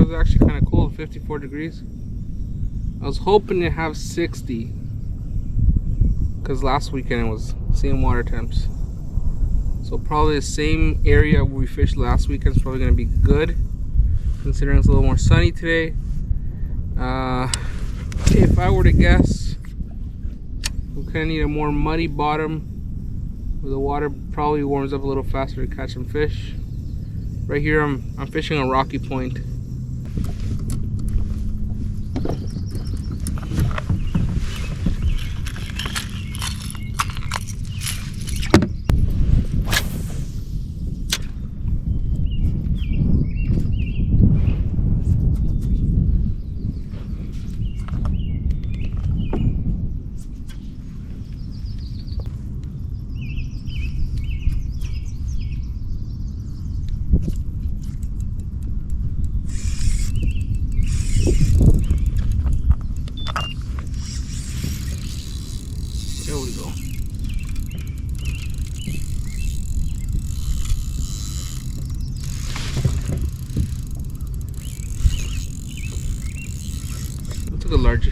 was actually kind of cold, 54 degrees. I was hoping to have 60 because last weekend it was same water temps. So probably the same area where we fished last weekend is probably going to be good, considering it's a little more sunny today. If I were to guess, we kind of need a more muddy bottom where the water probably warms up a little faster to catch some fish. Right here I'm fishing a rocky point. There we go. I took a larger.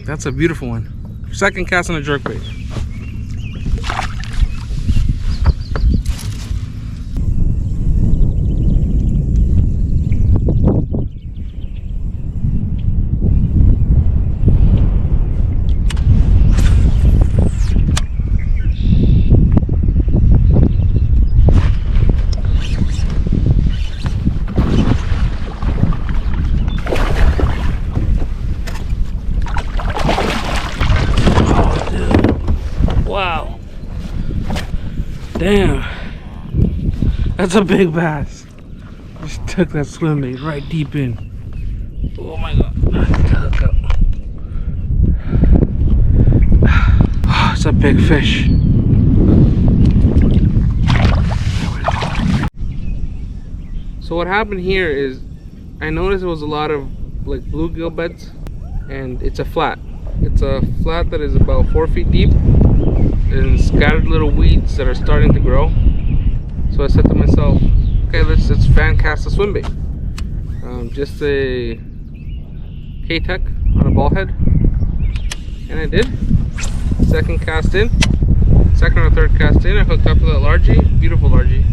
That's a beautiful one. Second cast on a jerkbait. Wow. Damn. That's a big bass. Just took that swim bait right deep in. Oh my god. Look up. Oh, it's a big fish. So what happened here is I noticed there was a lot of like bluegill beds, and it's a flat. It's a flat that is about 4 feet deep and scattered little weeds that are starting to grow. So I said to myself, okay, let's fan cast a swim bait. Just a K-Tech on a ball head, and I did. Second cast in, second or third cast in, I hooked up to that largie, beautiful largie,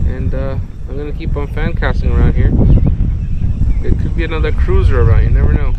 and I'm gonna keep on fan casting around here. It could be another cruiser around, you never know.